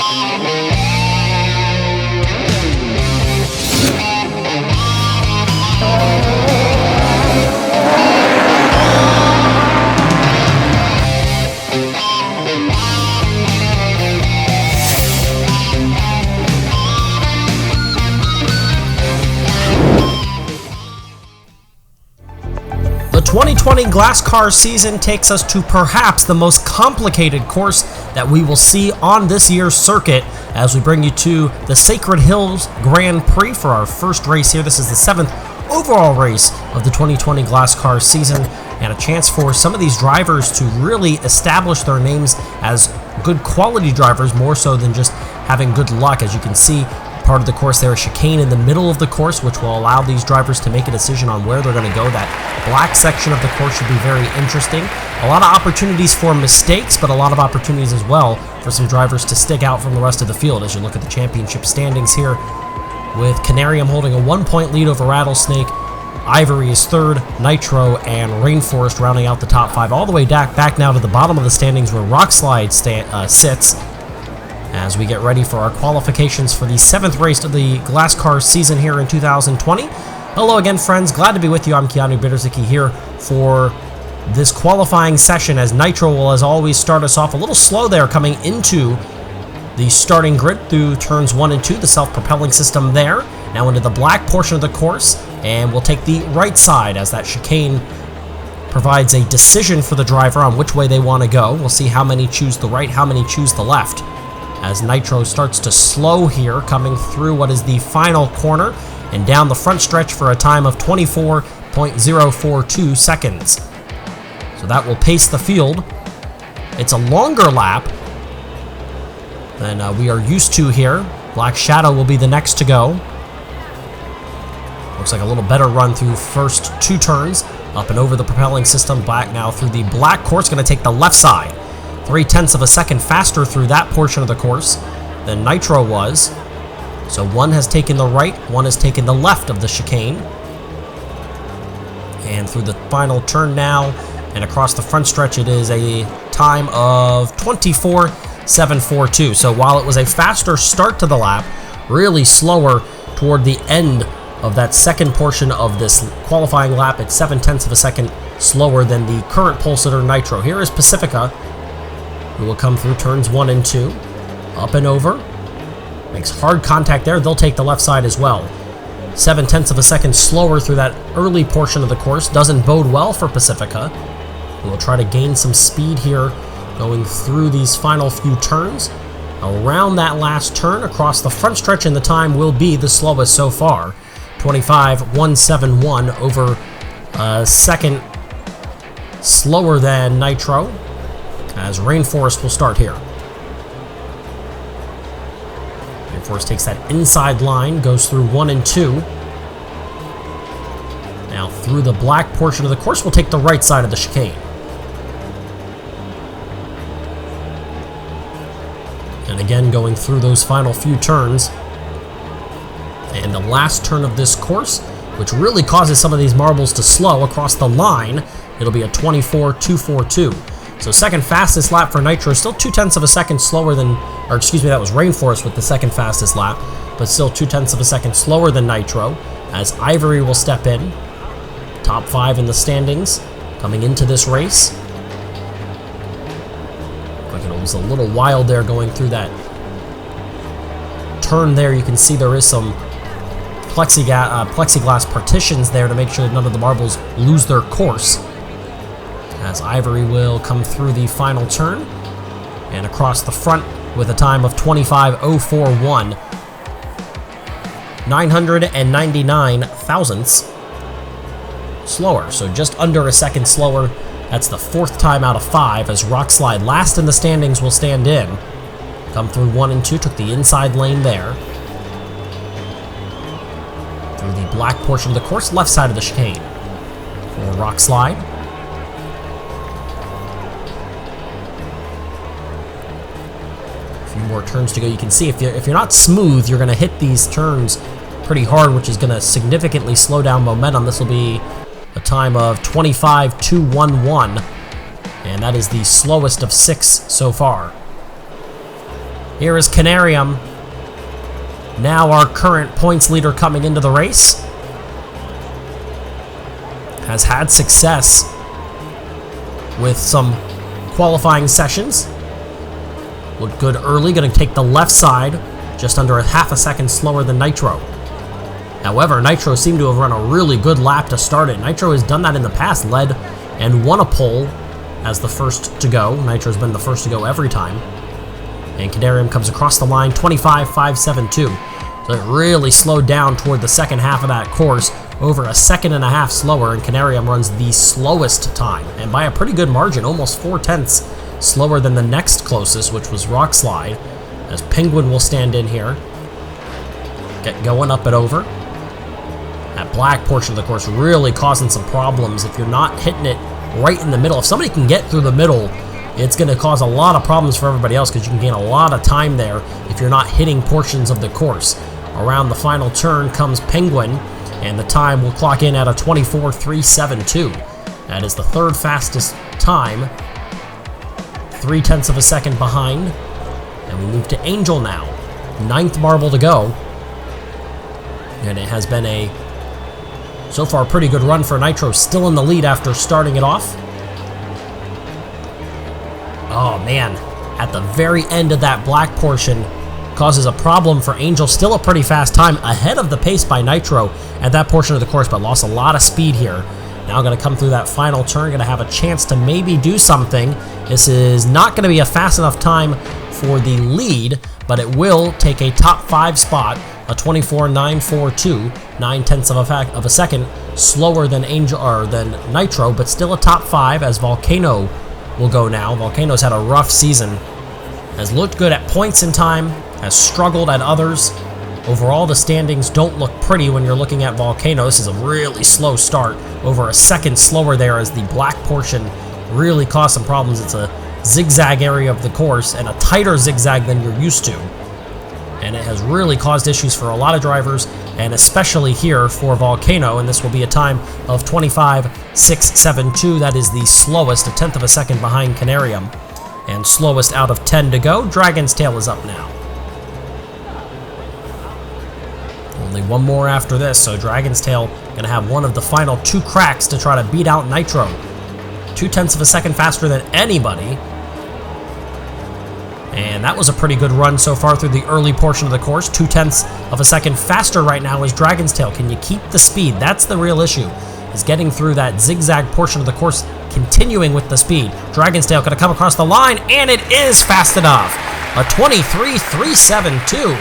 The 2020 GlassCar season takes us to perhaps the most complicated course that we will see on this year's circuit as we bring you to the Sacred Hills Grand Prix for our first race here. This is the 7th overall race of the 2020 GlassCar season, and a chance for some of these drivers to really establish their names as good quality drivers, more so than just having good luck. As you can see, part of the course there is chicane in the middle of the course, which will allow these drivers to make a decision on where they're going to go. That black section of the course should be very interesting. A lot of opportunities for mistakes, but a lot of opportunities as well for some drivers to stick out from the rest of the field as you look at the championship standings here, with Canarium holding a 1-point lead over Rattlesnake. Ivory is third, Nitro and Rainforest rounding out the top 5, all the way back now to the bottom of the standings where Rockslide sits, as we get ready for our qualifications for the 7th race of the GlassCar season here in 2020. Hello again, friends. Glad to be with you. I'm Keanu Biedrzycki here for this qualifying session, as Nitro will, as always, start us off a little slow there coming into the starting grid through turns 1 and 2, the self-propelling system there. Now into the black portion of the course, and we'll take the right side as that chicane provides a decision for the driver on which way they want to go. We'll see how many choose the right, how many choose the left, as Nitro starts to slow here, coming through what is the final corner and down the front stretch for a time of 24.042 seconds. So that will pace the field. It's a longer lap than we are used to here. Black Shadow will be the next to go. Looks like a little better run through first 2 turns, up and over the propelling system. Black now through the black course, going to take the left side. 0.3 of a second faster through that portion of the course than Nitro was. So one has taken the right, one has taken the left of the chicane. And through the final turn now, and across the front stretch, it is a time of 24.742. So while it was a faster start to the lap, really slower toward the end of that second portion of this qualifying lap, it's 0.7 of a second slower than the current pole sitter Nitro. Here is Pacifica, who will come through turns 1 and 2, up and over. Makes hard contact there. They'll take the left side as well. 0.7 of a second slower through that early portion of the course. Doesn't bode well for Pacifica, who will try to gain some speed here going through these final few turns. Around that last turn, across the front stretch, and the time will be the slowest so far. 25.171 over a second slower than Nitro, as Rainforest will start here. Rainforest takes that inside line, goes through 1 and 2. Now through the black portion of the course, we'll take the right side of the chicane. And again, going through those final few turns. And the last turn of this course, which really causes some of these marbles to slow across the line, it'll be a 24.242. So second fastest lap for Nitro, still 0.2 of a second slower than, or excuse me, that was Rainforest with the second fastest lap, but still 0.2 of a second slower than Nitro, as Ivory will step in. Top 5 in the standings coming into this race. Like it was a little wild there going through that turn there. You can see there is some plexiglass partitions there to make sure that none of the marbles lose their course, as Ivory will come through the final turn and across the front with a time of 25.041, 999 thousandths slower, so just under a second slower. That's the 4th time out of 5, as Rockslide, last in the standings, will stand in. Come through 1 and 2, took the inside lane there. Through the black portion of the course, left side of the chicane for Rockslide. More turns to go. You can see if you're not smooth, you're going to hit these turns pretty hard, which is going to significantly slow down momentum. This will be a time of 25.211, and that is the slowest of 6 so far. Here is Canarium, now our current points leader coming into the race. Has had success with some qualifying sessions. Looked good early, going to take the left side, just under a half a second slower than Nitro. However, Nitro seemed to have run a really good lap to start it. Nitro has done that in the past, led and won a pole as the first to go. Nitro's been the first to go every time. And Canarium comes across the line, 25.572. So it really slowed down toward the second half of that course, over a second and a half slower, and Canarium runs the slowest time, and by a pretty good margin, almost 4/10 slower than the next closest, which was Rock Slide, as Penguin will stand in here. Get going up and over. That black portion of the course really causing some problems if you're not hitting it right in the middle. If somebody can get through the middle, it's going to cause a lot of problems for everybody else because you can gain a lot of time there if you're not hitting portions of the course. Around the final turn comes Penguin, and the time will clock in at a 24.372. That is the third fastest time, 0.3 of a second behind. And we move to Angel now, 9th marble to go. And it has been a, so far, pretty good run for Nitro, still in the lead after starting it off. Oh man, at the very end of that black portion, causes a problem for Angel. Still a pretty fast time, ahead of the pace by Nitro at that portion of the course, but lost a lot of speed here. Now going to come through that final turn, going to have a chance to maybe do something. This is not going to be a fast enough time for the lead, but it will take a top 5 spot, a 24.942, 0.9 of a second slower than Angel or than Nitro, but still a top 5 as Volcano will go now. Volcano's had a rough season, has looked good at points in time, has struggled at others. Overall, the standings don't look pretty when you're looking at Volcano. This is a really slow start, over a second slower there as the black portion really caused some problems. It's a zigzag area of the course and a tighter zigzag than you're used to. And it has really caused issues for a lot of drivers, and especially here for Volcano, and this will be a time of 25.672. That is the slowest, a 1/10 of a second behind Canarium. And slowest out of 10 to go. Dragon's Tail is up now. Only one more after this, so Dragon's Tail going to have one of the final 2 cracks to try to beat out Nitro. 0.2 of a second faster than anybody. And that was a pretty good run so far through the early portion of the course. 0.2 of a second faster right now is Dragon's Tail. Can you keep the speed? That's the real issue, is getting through that zigzag portion of the course, continuing with the speed. Dragon's Tail going to come across the line, and it is fast enough. A 23.372.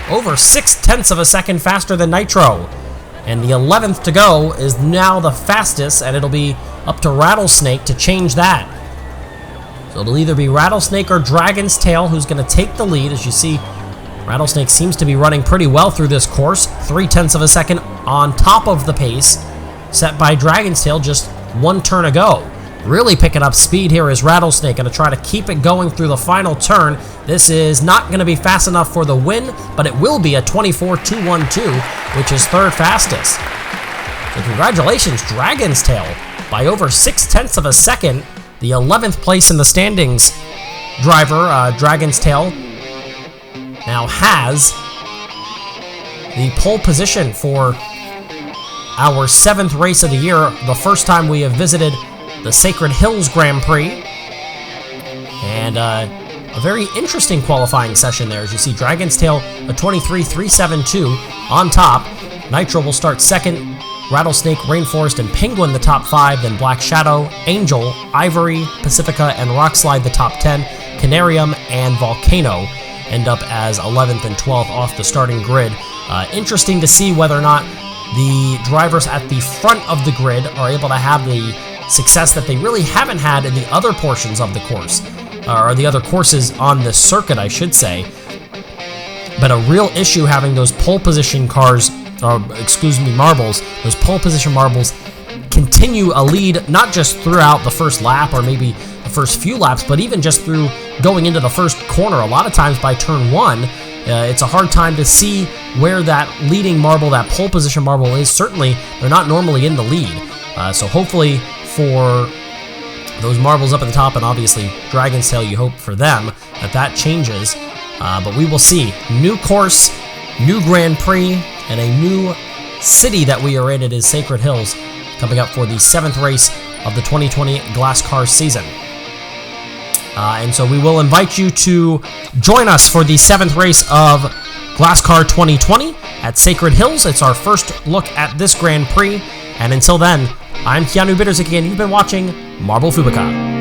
Over 0.6 of a second faster than Nitro. And the 11th to go is now the fastest, and it'll be up to Rattlesnake to change that. So it'll either be Rattlesnake or Dragon's Tail who's going to take the lead. As you see, Rattlesnake seems to be running pretty well through this course. 0.3 of a second on top of the pace set by Dragon's Tail, just 1 turn ago. Really picking up speed here is Rattlesnake, going to try to keep it going through the final turn. This is not going to be fast enough for the win, but it will be a 24.212, which is 3rd fastest. So congratulations, Dragon's Tail, by over 0.6 of a second. The 11th place in the standings driver, Dragon's Tail, now has the pole position for our 7th race of the year, the first time we have visited the Sacred Hills Grand Prix. And a very interesting qualifying session there. As you see, Dragon's Tail, a 23.372 on top. Nitro will start 2nd. Rattlesnake, Rainforest, and Penguin the top 5. Then Black Shadow, Angel, Ivory, Pacifica, and Rockslide the top 10. Canarium and Volcano end up as 11th and 12th off the starting grid. Interesting to see whether or not the drivers at the front of the grid are able to have the success that they really haven't had in the other portions of the course, or the other courses on the circuit, I should say. But a real issue having those pole position cars, or excuse me, marbles, those pole position marbles continue a lead, not just throughout the first lap or maybe the first few laps, but even just through going into the first corner. A lot of times by turn 1, it's a hard time to see where that leading marble, that pole position marble is. Certainly, they're not normally in the lead. So hopefully for those marbles up at the top, and obviously Dragon's Tail, you hope for them, that changes. But we will see. New course, new Grand Prix, and a new city that we are in. It is Sacred Hills, coming up for the 7th race of the 2020 GlassCar season. And so we will invite you to join us for the 7th race of GlassCar 2020 at Sacred Hills. It's our first look at this Grand Prix. And until then, I'm Keanu Biedrzycki, and you've been watching Marble Fubeca.